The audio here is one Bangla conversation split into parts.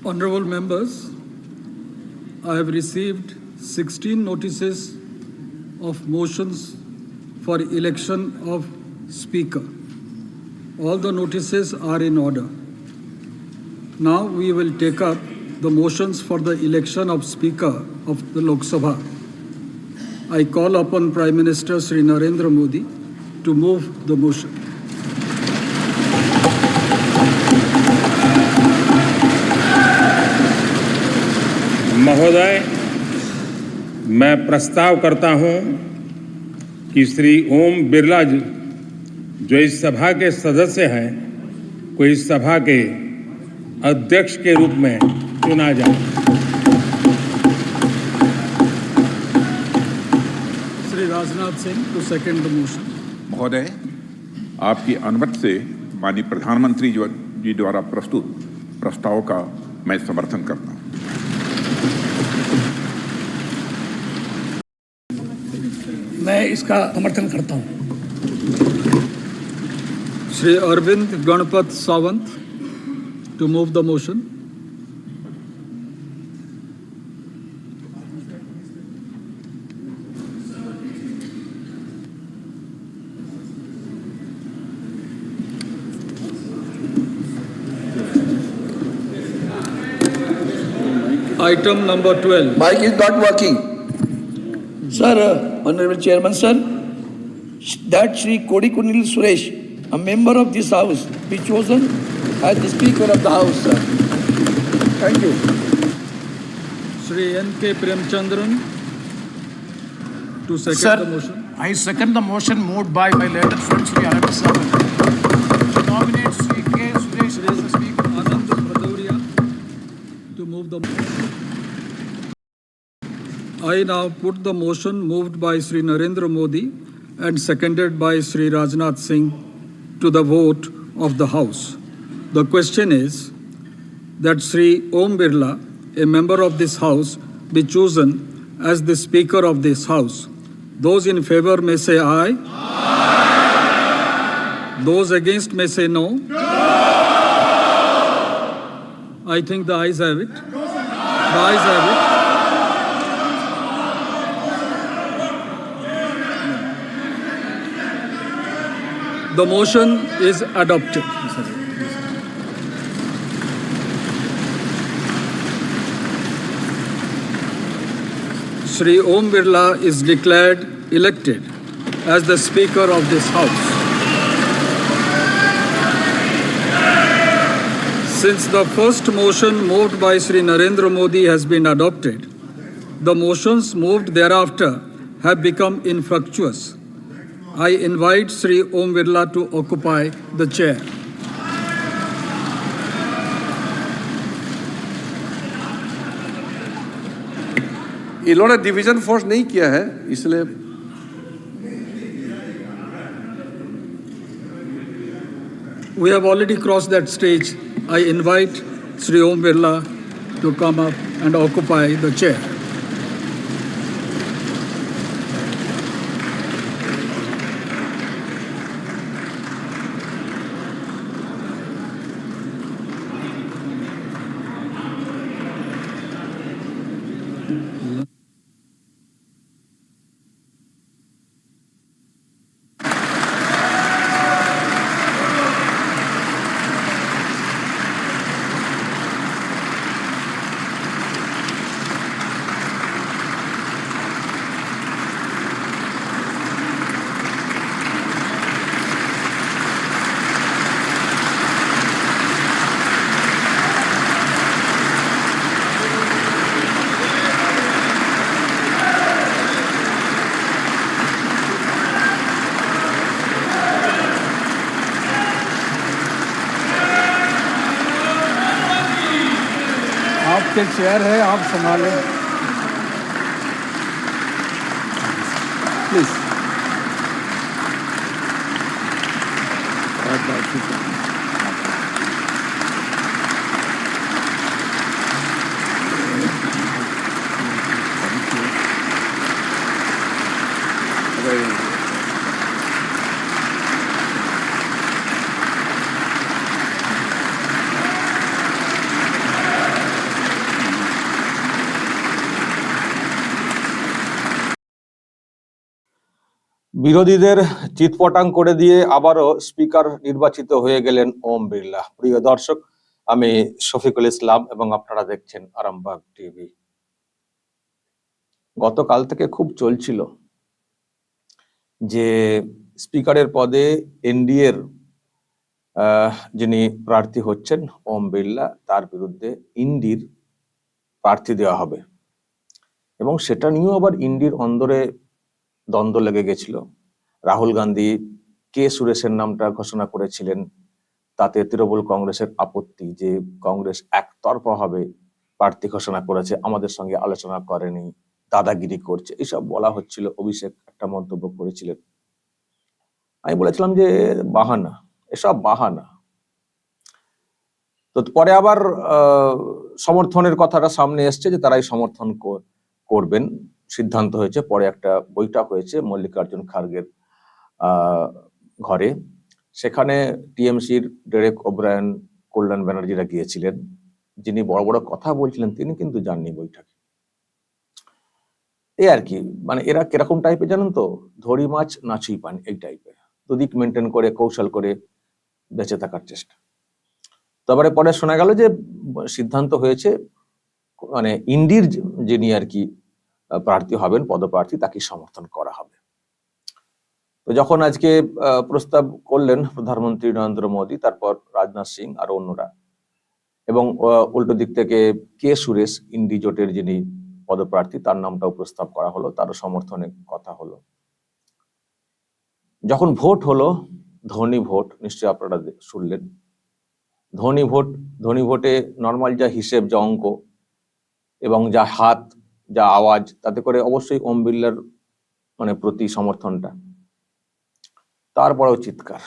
Honorable members, I have received 16 notices of motions for election of Speaker. All the notices are in order. Now we will take up the motions for the election of Speaker of the Lok Sabha. I call upon Prime Minister Shri Narendra Modi to move the motion. महोदय, मैं प्रस्ताव करता हूं कि श्री ओम बिरला जी, जो इस सभा के सदस्य हैं, को इस सभा के अध्यक्ष के रूप में चुना जाए। Shri Rajnath Singh to second the motion. महोदय, आपकी अनुमति से माननीय प्रधानमंत्री जी द्वारा प्रस्तुत प्रस्ताव का मैं समर्थन करता हूं। मैं इसका समर्थन करता हूं। Shri Arvind Ganpat Sawant to move the motion. Item number 12. Mic is not working. Sir, Honorable Chairman, sir, that Shri Kodikunil Suresh, a member of this House, be chosen as the Speaker of the House, sir. Thank you. Shri N.K. Premchandran to second the motion. I second the motion moved by my letter friend Shri Anand Sawant to nominate Shri K. Suresh as the Speaker. Anand Bhadauria to move the motion. I now put the motion moved by Shri Narendra Modi and seconded by Shri Rajnath Singh to the vote of the House. The question is that Shri Om Birla, a member of this House, be chosen as the Speaker of this House. Those in favor may say aye. Aye. Those against may say no. No. I think the ayes have it. The ayes have it. The motion is adopted. Shri Om Birla is declared elected as the Speaker of this House. Since the first motion moved by Shri Narendra Modi has been adopted, the motions moved thereafter have become infructuous. I invite Shri Om Birla to occupy the chair. इन्होंने डिवीजन फोर्स नहीं किया है, इसलिए We have already crossed that stage. I invite Shri Om Birla to come up and occupy the chair. आपके चेयर है, आप संभालें प्लीज। বিরোধীদের চিৎপটাং করে দিয়ে আবারও স্পিকার নির্বাচিত হয়ে গেলেন ওম বিড়লা। প্রিয় দর্শক, আমি শফিকুল ইসলাম এবং আপনারা দেখছেন আরামবাগ টিভি। গতকাল থেকে খুব চলছিল যে স্পিকারের পদে এনডিএর যিনি প্রার্থী হচ্ছেন ওম বিড়লা, তার বিরুদ্ধে ইন্ডির প্রার্থী দেওয়া হবে এবং সেটা নিয়েও আবার ইন্ডির অন্দরে দ্বন্দ্ব লেগে গেছিল। রাহুল গান্ধী কে সুরেশের নামটা ঘোষণা করেছিলেন, তাতে তৃণমূল কংগ্রেসের আপত্তি যে কংগ্রেস একতরফাভাবে প্রার্থী ঘোষণা করেছে, আমাদের সঙ্গে আলোচনা করেনি, দাদাগিরি করছে, এসব বলা হচ্ছিল। অভিষেক একটা মন্তব্য করেছিলেন, আমি বলেছিলাম যে বাহানা, এসব বাহানা। তো পরে আবার সমর্থনের কথাটা সামনে এসছে যে তারাই সমর্থন করবেন, সিদ্ধান্ত হয়েছে। পরে একটা বৈঠক হয়েছে মল্লিকার্জুন খার্গের ঘরে, সেখানে টিএমসির ডেরেক ওব্রায়ন, কল্যাণ ব্যানার্জিরা গিয়েছিলেন। যিনি বড় বড় কথা বলছিলেন তিনি কিন্তু যাননি বৈঠকে। এই আর কি, মানে এরা কিরকম টাইপের জানেন তো, ধরি মাছ নাচুই পান, এই টাইপের, দুদিক মেনটেন করে কৌশল করে বেঁচে থাকার চেষ্টা। তারপরে পরে শোনা গেল যে সিদ্ধান্ত হয়েছে মানে ইন্ডির যিনি আর কি প্রার্থী হবেন, পদপ্রার্থী, তাকে সমর্থন করা হবে। তো যখন আজকে প্রস্তাব করলেন প্রধানমন্ত্রী নরেন্দ্র মোদী, তারপর রাজনাথ সিং আর অন্যরা, এবং উল্টো দিক থেকে কে সুরেশ ইন্ডি জোটের যিনি পদপ্রার্থী, তার নামটাও প্রস্তাব করা হলো, তারও সমর্থনের কথা হলো। যখন ভোট হলো, ধ্বনি ভোট, নিশ্চয়ই আপনারা শুনলেন, ধ্বনি ভোটে নর্মাল যা হিসেব, যা অঙ্ক এবং যা হাত, যা আওয়াজ, তাতে করে অবশ্যই ওম বিড়লার মানে প্রতি সমর্থনটা। তারপরেও চিৎকার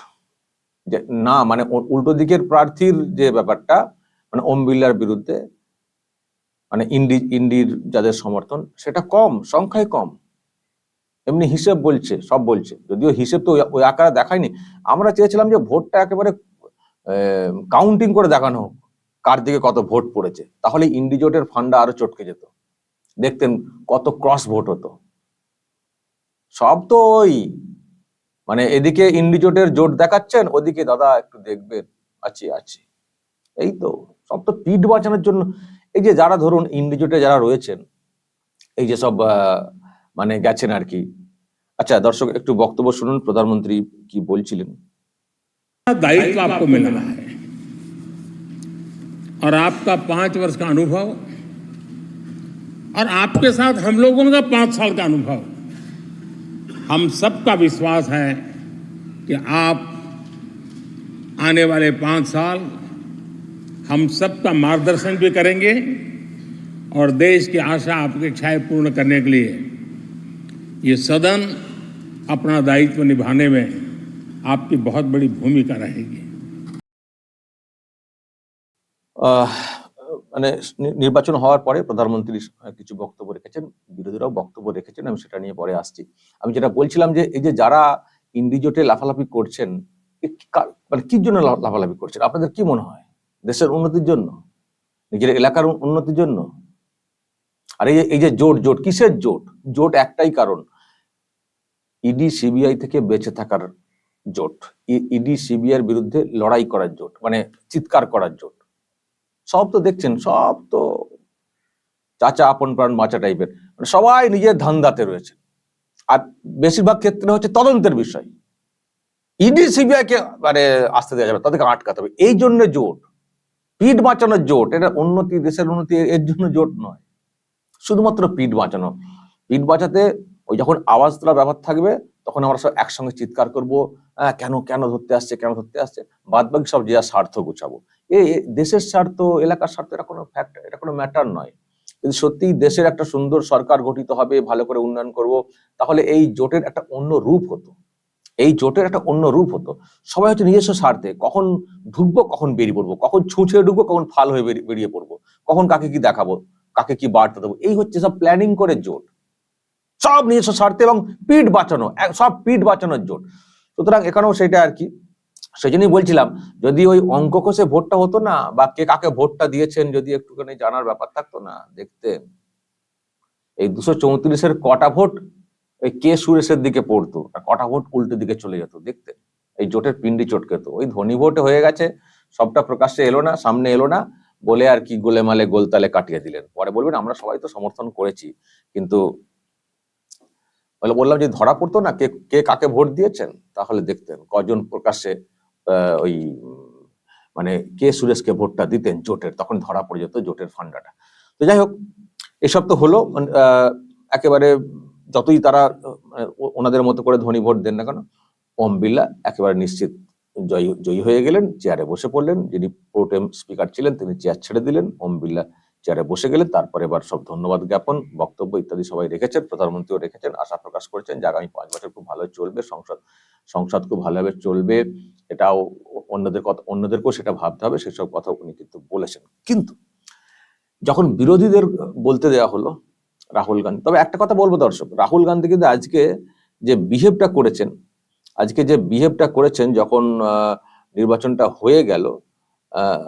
যে না, মানে উল্টো দিকের প্রার্থীর যে ব্যাপারটা, মানে ওম বিড়লার বিরুদ্ধে মানে ইন্ডির যাদের সমর্থন সেটা কম, সংখ্যায় কম। এমনি হিসেব বলছে, সব বলছে, যদিও হিসেব তো ওই আকারে দেখায়নি। আমরা চেয়েছিলাম যে ভোটটা একেবারে কাউন্টিং করে দেখানো হোক, কার দিকে কত ভোট পড়েছে, তাহলে ইন্ডি জোটের ফান্ডা আরো চটকে যেত, দেখতেন কত ক্রস ভোট হতো। সব তো ওই মানে এদিকে ইন্ডি জোটের জোট দেখাচ্ছেন, ওদিকে দাদা একটু দেখবেন, আছে, এই তো সব তো পিঠ বাঁচানোর জন্য। এই যে যারা ধরুন ইন্ডি জোটে যারা রয়েছেন, এই যে সব মানে গেছেন আর কি। আচ্ছা দর্শক, একটু বক্তব্য শুনুন, প্রধানমন্ত্রী কি বলছিলেন। दायित्व आपको मिला है और आपका 5 वर्ष का अनुभव और आपके साथ हम लोगों का 5 साल का अनुभव, हम सबका विश्वास है कि आप आने वाले 5 साल हम सबका मार्गदर्शन भी करेंगे और देश की आशा अपेक्षाएं पूर्ण करने के लिए ये सदन अपना दायित्व निभाने में आपकी बहुत बड़ी भूमिका रहेगी। মানে নির্বাচন হওয়ার পরে প্রধানমন্ত্রী কিছু বক্তব্য রেখেছেন, বিরোধীরাও বক্তব্য রেখেছেন, আমি সেটা নিয়ে পরে আসছি। আমি যেটা বলছিলাম যে এই যে যারা ইন্ডি জোটে লাফালাফি করছেন, মানে কি জন্য লাফালাফি করছেন আপনাদের কি মনে হয়? দেশের উন্নতির জন্য, নিজের এলাকার উন্নতির জন্য? আর এই যে জোট কিসের জোট একটাই কারণ, ইডি সিবিআই থেকে বেঁচে থাকার জোট, ইডি সিবিআইয়ের বিরুদ্ধে লড়াই করার জোট, মানে চিৎকার করার জোট। সব তো দেখছেন, সব তো চাচা আপন প্রাণ বাঁচা টাইপের, মানে সবাই নিজের ধান্দাতে রয়েছে। আর বেশিরভাগ ক্ষেত্রে হচ্ছে তদন্তের বিষয়, ইডি সিবিআই কে মানে আসতে দেওয়া যাবে, তাদেরকে আটকাতে হবে। এই জন্য জোট, পিঠ বাঁচানোর জোট। এটা উন্নতি, দেশের উন্নতি এর জন্য জোট নয়, শুধুমাত্র পিঠ বাঁচানো। পিঠ বাঁচাতে ওই যখন আওয়াজ তোলা ব্যাপার থাকবে, তখন আমরা সব একসঙ্গে চিৎকার করবো, কেন ধরতে আসছে, বাদ বাকি সব যে স্বার্থ গুছাবো। এই দেশের স্বার্থ, এলাকার স্বার্থ, এটা কোনো ফ্যাক্টর, এটা কোনো ম্যাটার নয়। যদি সত্যি দেশের একটা সুন্দর সরকার গঠিত হবে, ভালো করে উন্নয়ন করব, তাহলে এই জোটের একটা অন্য রূপ হতো। সবাই হচ্ছে নিজস্ব স্বার্থে, কখন ঢুকবো, কখন বেরিয়ে পড়বো, কখন ছুঁচে ঢুকবো, কখন ফাল হয়ে বেরিয়ে পড়বো, কখন কাকে কি দেখাবো, কাকে কি বার্তা দেবো, এই হচ্ছে সব প্ল্যানিং করে জোট, সব নিজস্ব স্বার্থে এবং পিঠ বাঁচানো, সব পিঠ বাঁচানোর জোট। সুতরাং এখানেও সেটা আর কি। সেই জন্যই বলছিলাম, যদি ওই অঙ্ক কষে ভোটটা হতো না, বা কে কাকে ভোটটা দিয়েছেন যদি একটুখানি জানার ব্যাপার থাকতো না, দেখতে এই 234-এর কটা ভোট ওই কে সুরেশের দিকে পড়তো আর কটা ভোট উল্টো দিকে চলে যেত দেখতে, এই জোটের পিন্ডি চটকেতো। ওই ধনী ভোট হয়ে গেছে, সবটা প্রকাশ্যে এলো না, সামনে এলো না বলে আর কি গোলেমালে গোলতালে কাটিয়ে দিলেন। পরে বলবেন আমরা সবাই তো সমর্থন করেছি, কিন্তু বললাম যে ধরা পড়তো না কে কে কাকে ভোট দিয়েছেন, তাহলে দেখতেন কজন প্রকাশ্যে ওই মানে কে সুরেশকে ভোটটা দিতেন জোটের, তখন ধরা পড়ে যেত জোটের ফান্ডাটা। তো যাই হোক, এসব তো হলো। একেবারে যতই তারা ওনাদের মতো করে ধনী ভোট দেন না কেন, ওম বিড়লা একেবারে নিশ্চিত জয়ী হয়ে গেলেন, চেয়ারে বসে পড়লেন। যিনি প্রোটেম স্পিকার ছিলেন তিনি চেয়ার ছেড়ে দিলেন, ওম বিড়লা চেয়ারে বসে গেলেন। তারপরে এবার সব ধন্যবাদ জ্ঞাপন, বক্তব্য ইত্যাদি সবাই রেখেছেন, প্রধানমন্ত্রীও রেখেছেন, আশা প্রকাশ করেছেন যে আগামী 5 বছর খুব ভালো চলবে, সংসদ খুব ভালোভাবে চলবে, এটাও অন্যদেরকেও সেটা ভাবতে হবে, সেসব কথা উনি কিন্তু বলেছেন। কিন্তু যখন বিরোধীদের বলতে দেওয়া হলো রাহুল গান্ধী, তবে একটা কথা বলবো দর্শক, রাহুল গান্ধী কিন্তু আজকে যে বিহেভটা করেছেন যখন নির্বাচনটা হয়ে গেল,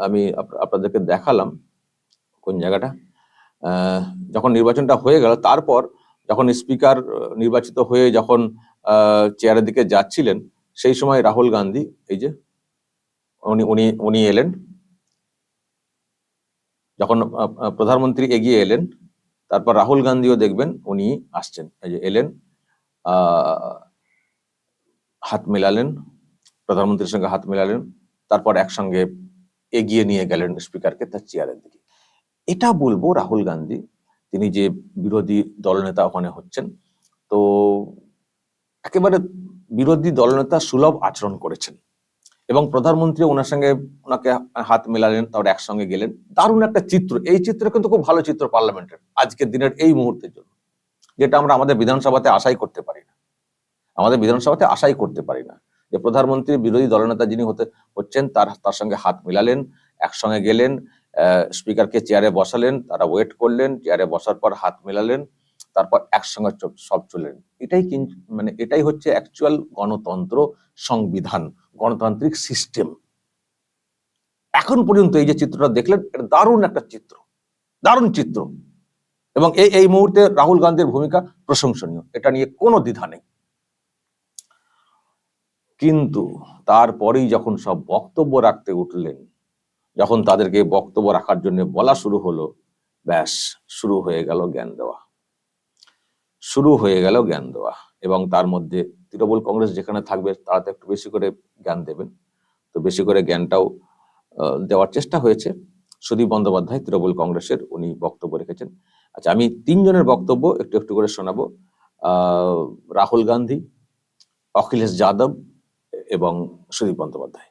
আমি আপনাদেরকে দেখালাম কোন জায়গাটা, যখন নির্বাচনটা হয়ে গেল তারপর যখন স্পিকার নির্বাচিত হয়ে যখন চেয়ারের দিকে যাচ্ছিলেন, সেই সময় রাহুল গান্ধী এই যে উনি এলেন, যখন প্রধানমন্ত্রী এগিয়ে এলেন, তারপর রাহুল গান্ধীও দেখবেন উনি আসছেন, এই যে এলেন, হাত মেলালেন, প্রধানমন্ত্রীর সঙ্গে হাত মেলালেন, তারপর একসঙ্গে এগিয়ে নিয়ে গেলেন স্পিকারকে তার চেয়ারের দিকে। এটা বলবো রাহুল গান্ধী, তিনি যে বিরোধী দলনেতা ওখানে হচ্ছেন, তো একেবারে বিরোধী দলনেতা সুলভ আচরণ করেছেন, এবং প্রধানমন্ত্রী ওনাকে হাত মেলালেন, তারপর একসঙ্গে গেলেন। দারুণ একটা চিত্র, এই চিত্র কিন্তু খুব ভালো চিত্র পার্লামেন্টের আজকের দিনের এই মুহূর্তের জন্য, যেটা আমরা আমাদের বিধানসভাতে আশাই করতে পারি না, যে প্রধানমন্ত্রী বিরোধী দলনেতা যিনি হচ্ছেন তার সঙ্গে হাত মিলালেন, একসঙ্গে গেলেন, স্পিকারকে চেয়ারে বসালেন, তারা ওয়েট করলেন, চেয়ারে বসার পর হাত মেলালেন, তারপর একসঙ্গে সব চললেন। এটাই হচ্ছে অ্যাকচুয়াল গণতন্ত্র, সংবিধান, গণতান্ত্রিক সিস্টেম। এখন পর্যন্ত এই যে চিত্রটা দেখলেন, এটা দারুণ একটা চিত্র, এবং এই মুহূর্তে রাহুল গান্ধীর ভূমিকা প্রশংসনীয়, এটা নিয়ে কোনো দ্বিধা নেই। কিন্তু তারপরেই যখন সব বক্তব্য রাখতে উঠলেন, যখন তাদেরকে বক্তব্য রাখার জন্য বলা শুরু হলো, ব্যাস শুরু হয়ে গেল জ্ঞান দেওয়া। এবং তার মধ্যে তৃণমূল কংগ্রেস যেখানে থাকবে তারা তো একটু বেশি করে জ্ঞান দেবেন, তো বেশি করে জ্ঞানটাও দেওয়ার চেষ্টা হয়েছে। সুদীপ বন্দ্যোপাধ্যায় তৃণমূল কংগ্রেসের, উনি বক্তব্য রেখেছেন। আচ্ছা, আমি 3 জনের বক্তব্য একটু করে শোনাবো, রাহুল গান্ধী, অখিলেশ যাদব এবং সুদীপ বন্দ্যোপাধ্যায়।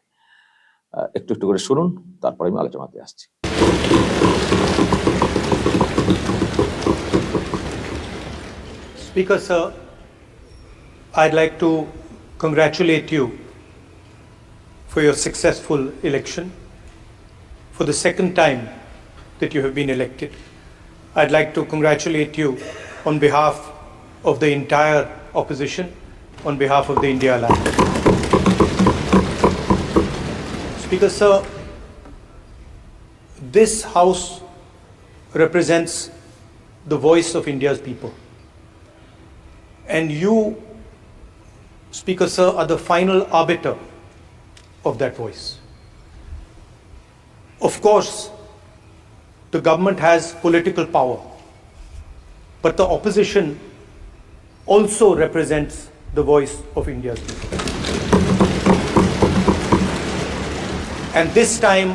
একটু করে শুনুন, তারপরে আমি আলোচনাতে আসছি। Speaker sir, I'd like to congratulate you for your successful election. For the second time that you have been elected, I'd like to congratulate you on behalf of the entire opposition, on behalf of the India Alliance. Speaker sir, this house represents the voice of India's people. And you, Speaker sir, are the final arbiter of that voice. Of course, the government has political power, but the opposition also represents the voice of India's people. And this time,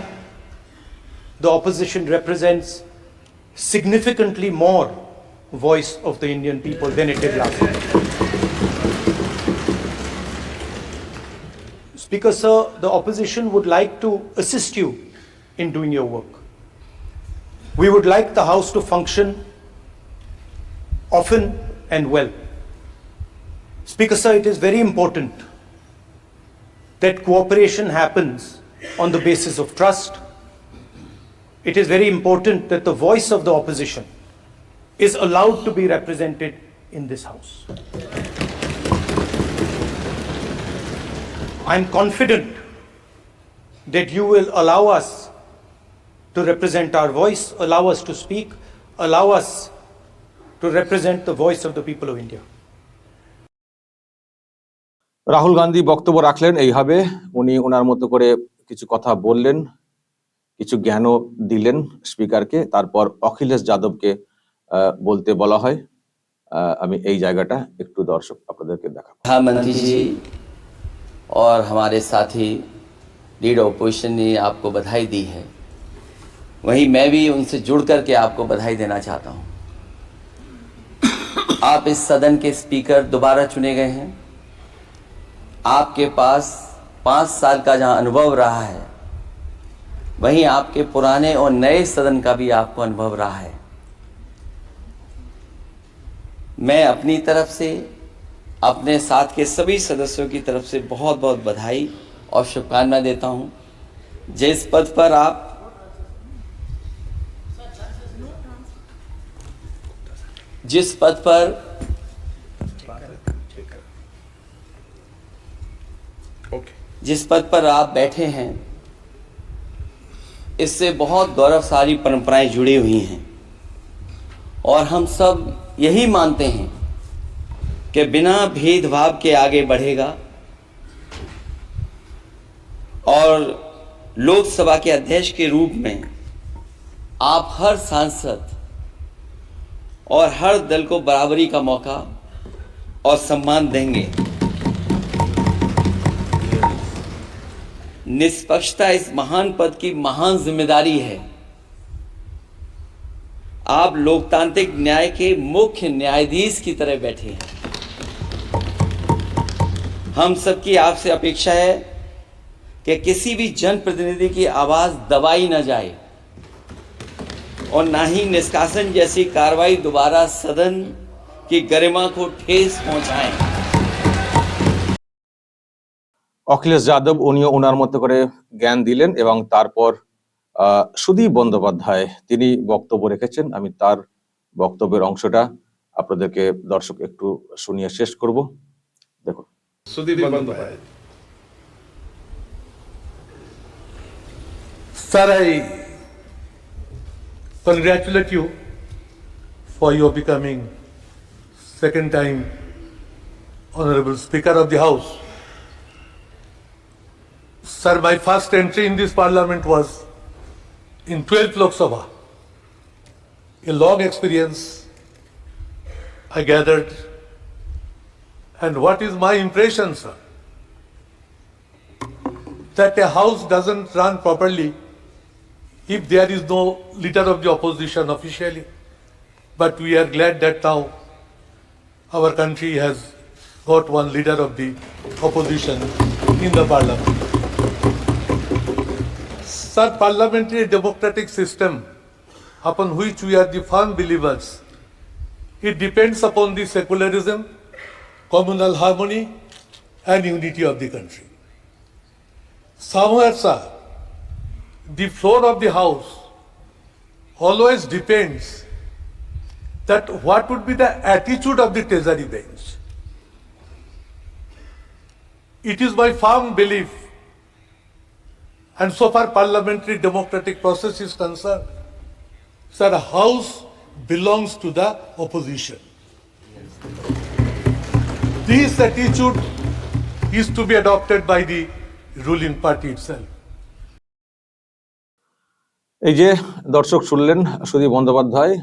the opposition represents significantly more voice of the Indian people than it did last time. Speaker sir, the opposition would like to assist you in doing your work. We would like the House to function often and well. Speaker sir, it is very important that cooperation happens on the basis of trust. It is very important that the voice of the opposition is allowed to be represented in this House. I am confident that you will allow us to represent our voice, allow us to speak, allow us to represent the voice of the people of India. Rahul Gandhi বক্তব্য রাখলেন এইভাবে, উনি ওনার মতো করে কিছু কথা বললেন, কিছু জ্ঞানও দিলেন স্পিকারকে। তারপর অখিলেশ যাদবকে বলতে বলা হয়। আমি এই জায়গাটা একটু দর্শক আপনাদেরকে দেখাবো। प्रधानमंत्री जी और हमारे साथी लीडर ओपोजिशन ने आपको बधाई दी है, वहीं मैं भी उनसे जुड़ करके आपको बधाई देना चाहता हूं। आप इस सदन के स्पीकर दोबारा चुने गए हैं। आपके पास 5 साल का जहां अनुभव रहा है, वहीं आपके पुराने और नए सदन का भी आपको अनुभव रहा है। मैं अपनी तरफ से, अपने साथ के सभी सदस्यों की तरफ से बहुत बहुत बधाई और शुभकामनाएं देता हूं। जिस पद पर आप बैठे हैं, इससे बहुत गौरवशाली परंपराएं जुड़ी हुई हैं और हम सब यही मानते हैं कि बिना भेदभाव के आगे बढ़ेगा और लोकसभा के अध्यक्ष के रूप में आप हर सांसद और हर दल को बराबरी का मौका और सम्मान देंगे। निष्पक्षता इस महान पद की महान जिम्मेदारी है। आप लोकतांत्रिक न्याय के मुख्य न्यायाधीश की तरह बैठे हैं। हम सबकी आपसे अपेक्षा है कि किसी भी जनप्रतिनिधि की आवाज दबाई न जाए और ना ही निष्कासन जैसी कार्रवाई दोबारा सदन की गरिमा को ठेस पहुंचाए। অখিলেশ যাদব উনিও ওনার মতো করে জ্ঞান দিলেন এবং তারপর সুদীপ বন্দ্যোপাধ্যায় তিনি বক্তব্য রেখেছেন। আমি তার বক্তব্যের অংশটা আপনাদেরকে দর্শক একটু শুনিয়ে শেষ করব। দেখুন। Sudip Bandyopadhyay. Sir, I congratulate you for your becoming second time Honorable Speaker of the House. Sir, my first entry in this parliament was in 12th Lok Sabha. A long experience I gathered, and what is my impression, sir? That a house doesn't run properly if there is no leader of the opposition officially. But we are glad that now our country has got one leader of the opposition in the parliament. Sir, parliamentary democratic system upon which we are the firm believers, it depends upon the secularism, communal harmony and unity of the country. Somewhere, sir, the floor of the house always depends that what would be the attitude of the treasury bench. It is my firm belief, and so far parliamentary democratic process is concerned, sir, a house belongs to the opposition. This attitude is to be adopted by the ruling party itself. এই যে দর্শক শুনলেন সুদীপ বন্দ্যোপাধ্যায়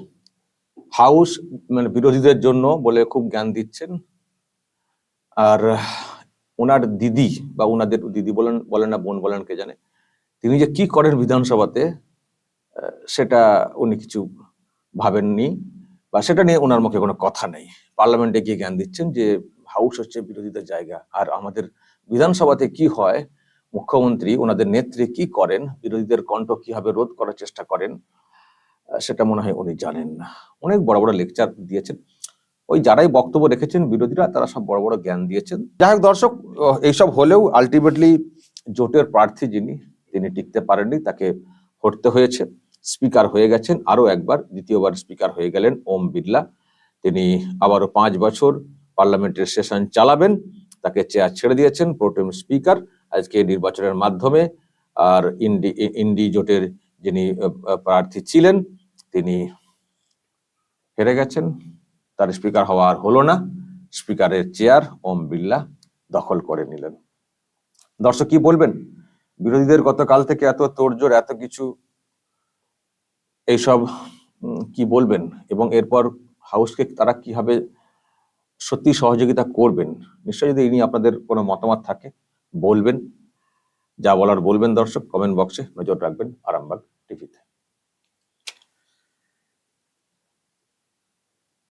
হাউস মানে বিরোধীদের জন্য বলে খুব জ্ঞান দিচ্ছেন। আর ওনার দিদি বা ওনাদের দিদি বলেন না বোন বলেন কে জানে, তিনি যে কি করেন বিধানসভাতে সেটা উনি কিছু ভাবেননি বা সেটা নিয়ে ওনার মুখে কোনো কথা নেই। পার্লামেন্টে গিয়ে জ্ঞান দিচ্ছেন যে হাউস হচ্ছে বিরোধীদের জায়গা, আর আমাদের বিধানসভাতে কি হয়, মুখ্যমন্ত্রী ওনাদের নেত্রী কি করেন, বিরোধীদের কণ্ঠ কিভাবে রোধ করার চেষ্টা করেন, সেটা মনে হয় উনি জানেন না। অনেক বড় বড় লেকচার দিয়েছেন, ওই যারাই বক্তব্য রেখেছেন বিরোধীরা তারা সব বড় বড় জ্ঞান দিয়েছেন। যাই হোক দর্শক, এইসব হলেও আলটিমেটলি জোটের প্রার্থী তিনি টিকতে পারেননি, তাকে হটতে হয়েছে। স্পিকার হয়ে গেছেন, আরো একবার দ্বিতীয়বার স্পিকার হয়ে গেলেন ওম বিড়লা। তিনি আবারও 5 বছর পার্লামেন্টের সেশন চালাবেন, তাকে চেয়ার ছেড়ে দিয়েছেন প্রোটেম স্পিকার আজকে নির্বাচনের মাধ্যমে। আর ইন্ডি জোটের যিনি প্রার্থী ছিলেন তিনি হেরে গেছেন, তার স্পিকার হওয়া আর হলো না। স্পিকারের চেয়ার ওম বিড়লা দখল করে নিলেন। দর্শক কি বলবেন? বিরোধীদের গতকাল থেকে এত তোড়জোড়, এত কিছু, এইসব কি বলবেন? এবং এরপর হাউসকে তারা কিভাবে সত্যি সহযোগিতা করবেন? নিশ্চয়ই যদি এই নিয়ে আপনাদের কোনো মতামত থাকে বলবেন, যা বলার বলবেন। দর্শক কমেন্ট বক্সে নজর রাখবেন আরামবাগ টিভিতে।